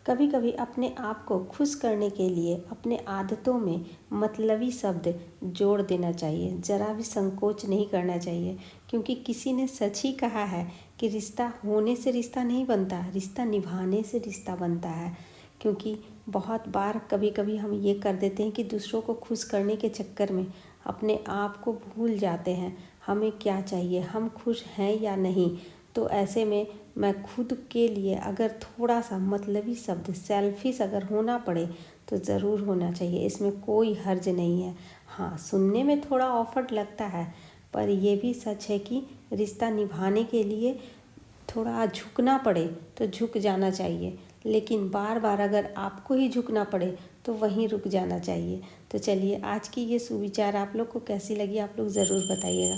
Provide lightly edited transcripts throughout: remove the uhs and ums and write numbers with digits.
कभी कभी अपने आप को खुश करने के लिए अपने आदतों में मतलबी शब्द जोड़ देना चाहिए। ज़रा भी संकोच नहीं करना चाहिए, क्योंकि किसी ने सच ही कहा है कि रिश्ता होने से रिश्ता नहीं बनता, रिश्ता निभाने से रिश्ता बनता है। क्योंकि बहुत बार कभी कभी हम ये कर देते हैं कि दूसरों को खुश करने के चक्कर में अपने आप को भूल जाते हैं। हमें क्या चाहिए, हम खुश हैं या नहीं। तो ऐसे में मैं खुद के लिए अगर थोड़ा सा मतलबी शब्द सेल्फिश अगर होना पड़े तो ज़रूर होना चाहिए, इसमें कोई हर्ज नहीं है। हाँ, सुनने में थोड़ा ऑफर्ड लगता है, पर यह भी सच है कि रिश्ता निभाने के लिए थोड़ा झुकना पड़े तो झुक जाना चाहिए, लेकिन बार बार अगर आपको ही झुकना पड़े तो वहीं रुक जाना चाहिए। तो चलिए, आज की ये सुविचार आप लोग को कैसी लगी, आप लोग ज़रूर बताइएगा।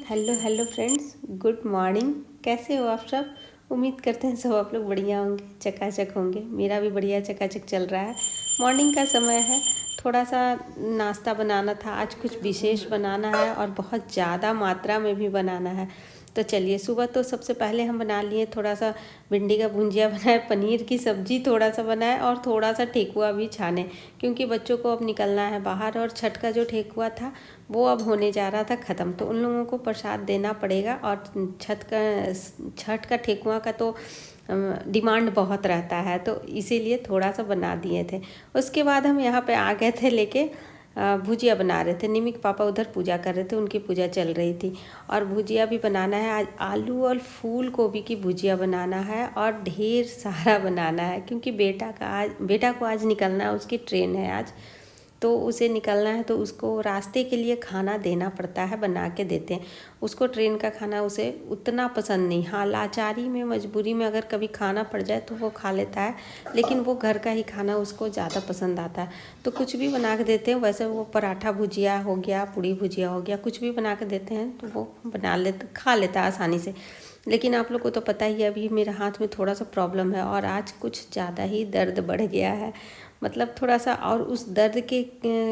Hello friends, good morning. कैसे हो आप सब? उम्मीद करते हैं सब आप लोग बढ़िया होंगे, चकाचक होंगे। मेरा भी बढ़िया चकाचक चल रहा है। मॉर्निंग का समय है, थोड़ा सा नाश्ता बनाना था। आज कुछ विशेष बनाना है और बहुत ज़्यादा मात्रा में भी बनाना है। तो चलिए, सुबह तो सबसे पहले हम बना लिए थोड़ा सा भिंडी का भुंजिया बनाए, पनीर की सब्ज़ी थोड़ा सा बनाए और थोड़ा सा ठेकुआ भी छाने, क्योंकि बच्चों को अब निकलना है बाहर और छठ का जो ठेकुआ था वो अब होने जा रहा था ख़त्म, तो उन लोगों को प्रसाद देना पड़ेगा। और छठ का ठेकुआ का तो डिमांड बहुत रहता है, तो इसीलिए थोड़ा सा बना दिए थे। उसके बाद हम यहाँ पे आ गए थे लेके भुजिया बना रहे थे। निमिक पापा उधर पूजा कर रहे थे, उनकी पूजा चल रही थी। और भुजिया भी बनाना है आज, आलू और फूल गोभी की भुजिया बनाना है और ढेर सारा बनाना है, क्योंकि बेटा को आज निकलना है, उसकी ट्रेन है आज, तो उसे निकलना है। तो उसको रास्ते के लिए खाना देना पड़ता है, बना के देते हैं उसको। ट्रेन का खाना उसे उतना पसंद नहीं। हाँ, लाचारी में, मजबूरी में अगर कभी खाना पड़ जाए तो वो खा लेता है, लेकिन वो घर का ही खाना उसको ज़्यादा पसंद आता है। तो कुछ भी बना के देते हैं, वैसे वो पराठा भुजिया हो गया, पूड़ी भुजिया हो गया, कुछ भी बना के देते हैं तो वो खा लेता है आसानी से। लेकिन आप लोग को तो पता ही है, अभी मेरे हाथ में थोड़ा सा प्रॉब्लम है और आज कुछ ज़्यादा ही दर्द बढ़ गया है, मतलब थोड़ा सा। और उस दर्द के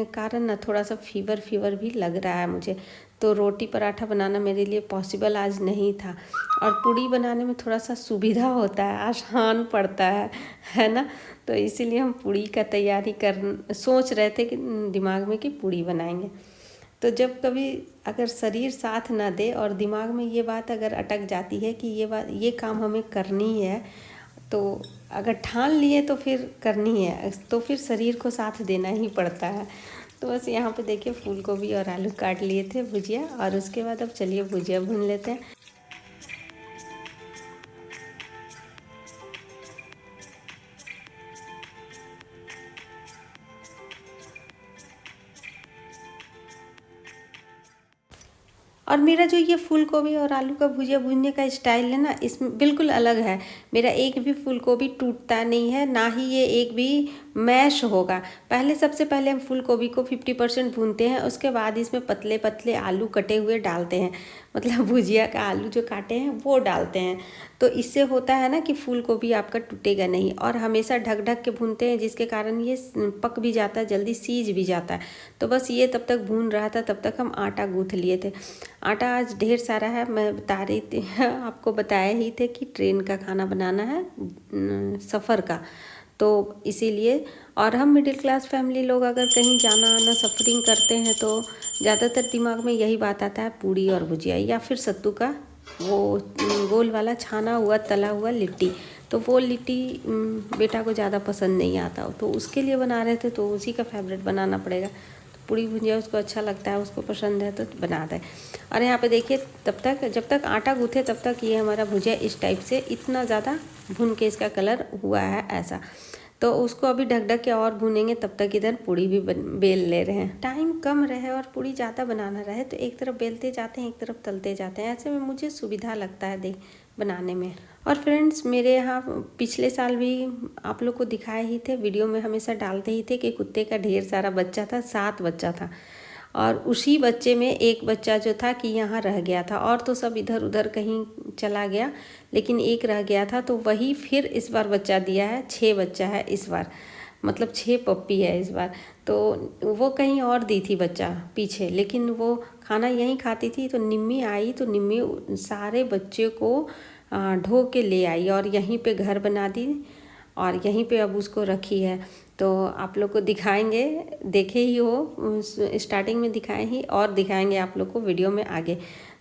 कारण ना थोड़ा सा फीवर भी लग रहा है मुझे। तो रोटी पराठा बनाना मेरे लिए पॉसिबल आज नहीं था, और पूड़ी बनाने में थोड़ा सा सुविधा होता है, आसान पड़ता है ना। तो इसीलिए हम पूड़ी का तैयारी सोच रहे थे कि दिमाग में कि पूड़ी बनाएंगे। तो जब कभी अगर शरीर साथ ना दे और दिमाग में ये बात अगर अटक जाती है कि ये काम हमें करनी है, तो अगर ठान लिए तो फिर करनी है, तो फिर शरीर को साथ देना ही पड़ता है। तो बस यहाँ पे देखिए, फूल गोभी और आलू काट लिए थे भुजिया, और उसके बाद अब चलिए भुजिया भून लेते हैं। और मेरा जो ये फूल गोभी और आलू का भुजिया भूनने का स्टाइल है ना, इसमें बिल्कुल अलग है। मेरा एक भी फूल गोभी टूटता नहीं है, ना ही ये एक भी मैश होगा। सबसे पहले हम फूल गोभी को 50% भूनते हैं, उसके बाद इसमें पतले पतले आलू कटे हुए डालते हैं, मतलब भुजिया का आलू जो काटे हैं वो डालते हैं। तो इससे होता है ना कि फूल गोभी आपका टूटेगा नहीं। और हमेशा ढक ढक के भूनते हैं, जिसके कारण ये पक भी जाता है, जल्दी सीज भी जाता है। तो बस ये तब तक भून रहा था, तब तक हम आटा गूँथ लिए थे। आटा आज ढेर सारा है, मैं बता रही थी आपको बताया ही थे कि ट्रेन का खाना बनाना है, सफ़र का, तो इसीलिए। और हम मिडिल क्लास फैमिली लोग अगर कहीं जाना आना सफरिंग करते हैं तो ज़्यादातर दिमाग में यही बात आता है, पूड़ी और भुजिया, या फिर सत्तू का वो गोल वाला छाना हुआ तला हुआ लिट्टी। तो वो लिट्टी बेटा को ज़्यादा पसंद नहीं आता, तो उसके लिए बना रहे थे, तो उसी का फेवरेट बनाना पड़ेगा। पूड़ी भुजिया उसको अच्छा लगता है, उसको पसंद है, तो बना दें। और यहाँ पे देखिए, जब तक आटा गूँथे तब तक ये हमारा भुजिया इस टाइप से इतना ज़्यादा भुन के इसका कलर हुआ है ऐसा। तो उसको अभी ढक ढक के और भूनेंगे, तब तक इधर पूड़ी भी बेल ले रहे हैं। टाइम कम रहे और पूड़ी ज़्यादा बनाना रहे तो एक तरफ बेलते जाते हैं, एक तरफ तलते जाते हैं, ऐसे में मुझे सुविधा लगता है बनाने में। और फ्रेंड्स, मेरे यहाँ पिछले साल भी आप लोग को दिखाए ही थे, वीडियो में हमेशा डालते ही थे कि कुत्ते का ढेर सारा बच्चा था, 7 बच्चा था। और उसी बच्चे में एक बच्चा जो था कि यहाँ रह गया था, और तो सब इधर उधर कहीं चला गया, लेकिन एक रह गया था। तो वही फिर इस बार बच्चा दिया है, 6 बच्चा है इस बार, मतलब 6 पप्पी है इस बार। तो वो कहीं और दी थी बच्चा पीछे, लेकिन वो खाना यहीं खाती थी। तो निम्मी आई, तो निम्मी सारे बच्चे को ढो के ले आई और यहीं पे घर बना दी। और यहीं पे अब उसको रखी है। तो आप लोग को दिखाएंगे, देखे ही हो स्टार्टिंग में दिखाए ही, और दिखाएंगे आप लोग को वीडियो में आगे।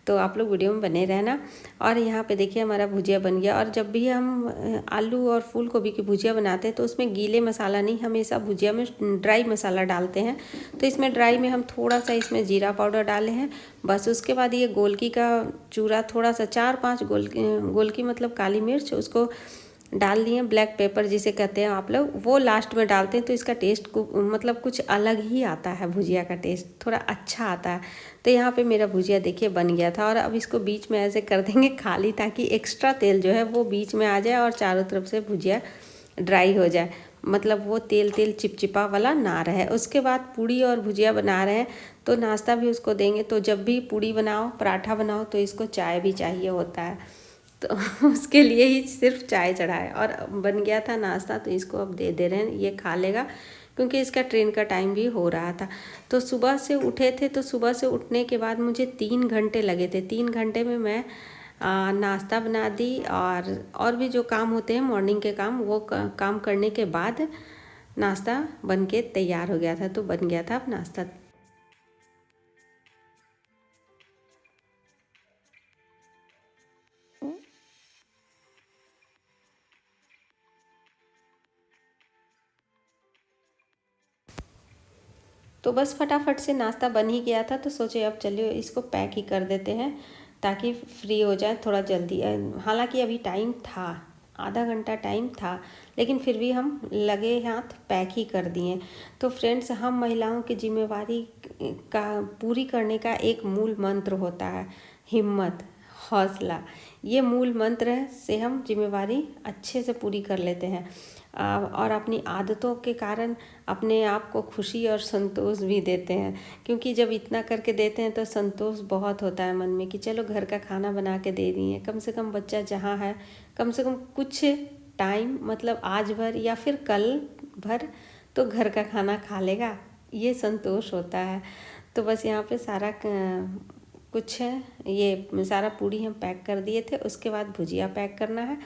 तो आप लोग वीडियो में बने रहना। और यहाँ पे देखिए हमारा भुजिया बन गया। और जब भी हम आलू और फूल गोभी की भुजिया बनाते हैं तो उसमें गीले मसाला नहीं, हमेशा भुजिया में ड्राई मसाला डालते हैं। तो इसमें ड्राई में हम थोड़ा सा इसमें जीरा पाउडर डाले हैं बस। उसके बाद ये गोलकी का चूरा, थोड़ा सा 4-5 गोलकी मतलब काली मिर्च, उसको डाल दिए। ब्लैक पेपर जिसे कहते हैं आप लोग, वो लास्ट में डालते हैं तो इसका टेस्ट मतलब कुछ अलग ही आता है, भुजिया का टेस्ट थोड़ा अच्छा आता है। तो यहाँ पे मेरा भुजिया देखिए बन गया था। और अब इसको बीच में ऐसे कर देंगे खाली, ताकि एक्स्ट्रा तेल जो है वो बीच में आ जाए और चारों तरफ से भुजिया ड्राई हो जाए, मतलब वो तेल तेल चिपचिपा वाला ना रहे। उसके बाद पूड़ी और भुजिया बना रहे हैं तो नाश्ता भी उसको देंगे। तो जब भी पूड़ी बनाओ, पराठा बनाओ, तो इसको चाय भी चाहिए होता है, तो उसके लिए ही सिर्फ चाय चढ़ाए। और बन गया था नाश्ता, तो इसको अब दे रहे हैं, ये खा लेगा, क्योंकि इसका ट्रेन का टाइम भी हो रहा था। तो सुबह से उठे थे, तो सुबह से उठने के बाद मुझे 3 घंटे लगे थे। 3 घंटे में मैं नाश्ता बना दी, और भी जो काम होते हैं मॉर्निंग के काम, वो काम करने के बाद नाश्ता बन के तैयार हो गया था। तो बन गया था अब नाश्ता। तो बस फटाफट से नाश्ता बन ही गया था, तो सोचे अब चलिए इसको पैक ही कर देते हैं, ताकि फ्री हो जाए थोड़ा जल्दी। हालांकि अभी टाइम था, आधा घंटा टाइम था, लेकिन फिर भी हम लगे हाथ पैक ही कर दिए। तो फ्रेंड्स, हम महिलाओं की जिम्मेवारी का पूरी करने का एक मूल मंत्र होता है हिम्मत, हौसला। ये मूल मंत्र से हम जिम्मेवारी अच्छे से पूरी कर लेते हैं, और अपनी आदतों के कारण अपने आप को खुशी और संतोष भी देते हैं। क्योंकि जब इतना करके देते हैं तो संतोष बहुत होता है मन में, कि चलो घर का खाना बना के दे दिए, कम से कम बच्चा जहाँ है कम से कम कुछ टाइम, मतलब आज भर या फिर कल भर, तो घर का खाना खा लेगा, ये संतोष होता है। तो बस यहाँ पे सारा कुछ है, ये सारा पूड़ी हम पैक कर दिए थे। उसके बाद भुजिया पैक करना है।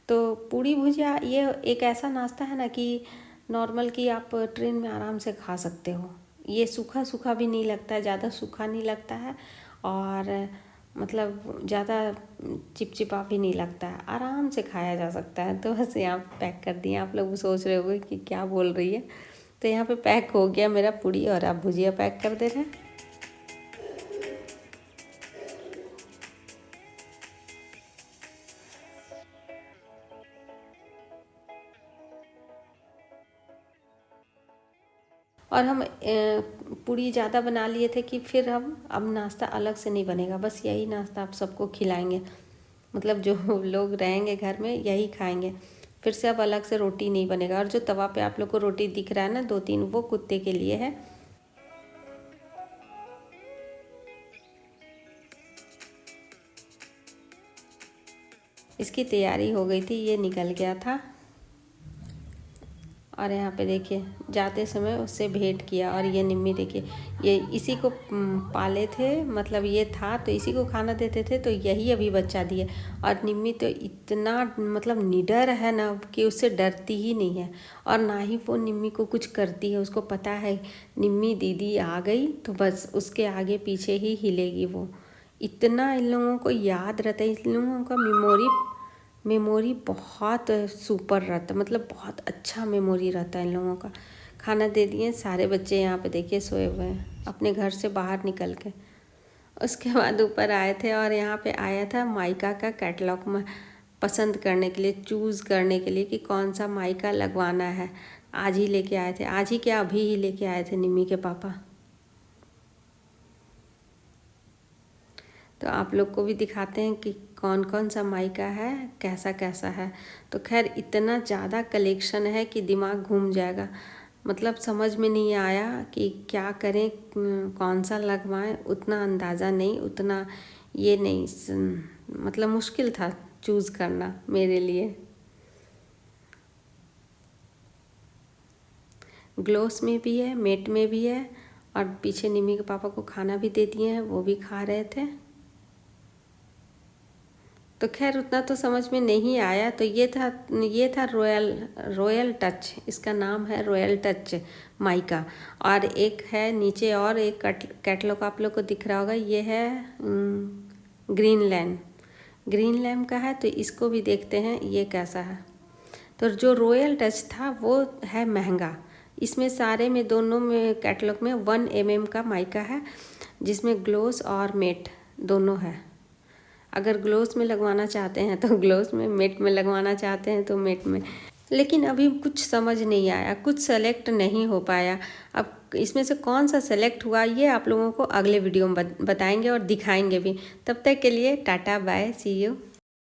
तो पूड़ी भुजिया ये एक ऐसा नाश्ता है ना कि नॉर्मल कि आप ट्रेन में आराम से खा सकते हो। ये सूखा सूखा भी नहीं लगता है, ज़्यादा सूखा नहीं लगता है, और मतलब ज़्यादा चिपचिपा भी नहीं लगता है, आराम से खाया जा सकता है। तो बस यहाँ पैक कर दिए। आप लोग सोच रहे होंगे कि क्या बोल रही है। तो यहाँ पे पैक हो गया मेरा पूड़ी, और आप भुजिया पैक कर दे रहे हैं। और हम पूड़ी ज़्यादा बना लिए थे कि फिर हम अब नाश्ता अलग से नहीं बनेगा, बस यही नाश्ता आप सबको खिलाएंगे, मतलब जो लोग रहेंगे घर में यही खाएंगे। फिर से अब अलग से रोटी नहीं बनेगा। और जो तवा पे आप लोग को रोटी दिख रहा है ना 2-3, वो कुत्ते के लिए है। इसकी तैयारी हो गई थी, ये निकल गया था। और यहाँ पे देखिए जाते समय उससे भेंट किया। और ये निम्मी देखिए, ये इसी को पाले थे, मतलब ये था तो इसी को खाना देते थे, तो यही अभी बच्चा दिए। और निम्मी तो इतना मतलब निडर है ना कि उससे डरती ही नहीं है, और ना ही वो निम्मी को कुछ करती है। उसको पता है निम्मी दीदी आ गई तो बस उसके आगे पीछे ही हिलेगी वो। इतना इन लोगों को याद रहता है, इन लोगों का मेमोरी बहुत सुपर रहता है, मतलब बहुत अच्छा मेमोरी रहता है इन लोगों का। खाना दे दिए, सारे बच्चे यहाँ पे देखिए सोए हुए हैं अपने घर से बाहर निकल के। उसके बाद ऊपर आए थे, और यहाँ पे आया था माइका का कैटलॉग में पसंद करने के लिए, चूज़ करने के लिए कि कौन सा माइका लगवाना है। आज ही लेके आए थे, आज ही क्या अभी ही लेके आए थे निम्मी के पापा। तो आप लोग को भी दिखाते हैं कि कौन कौन सा माइका है, कैसा कैसा है। तो खैर इतना ज़्यादा कलेक्शन है कि दिमाग घूम जाएगा, मतलब समझ में नहीं आया कि क्या करें, कौन सा लगवाएं, उतना अंदाज़ा नहीं, उतना ये नहीं, मतलब मुश्किल था चूज़ करना मेरे लिए। ग्लोस में भी है, मेट में भी है, और पीछे निमी के पापा को खाना भी दे दिए हैं, वो भी खा रहे थे। तो खैर उतना तो समझ में नहीं आया। तो ये था रॉयल टच, इसका नाम है रॉयल टच माइका। और एक है नीचे और एक कैटलॉग आप लोग को दिख रहा होगा, ये है ग्रीनलैंड का है। तो इसको भी देखते हैं ये कैसा है। तो जो रॉयल टच था वो है महंगा, इसमें सारे में दोनों में कैटलॉग में 1 mm का माइका है, जिसमें ग्लोस और मेट दोनों है। अगर ग्लोस में लगवाना चाहते हैं तो ग्लोस में, मेट में लगवाना चाहते हैं तो मेट में। लेकिन अभी कुछ समझ नहीं आया, कुछ सेलेक्ट नहीं हो पाया। अब इसमें से कौन सा सेलेक्ट हुआ ये आप लोगों को अगले वीडियो में बताएंगे और दिखाएंगे भी। तब तक के लिए टाटा बाय, सी यू।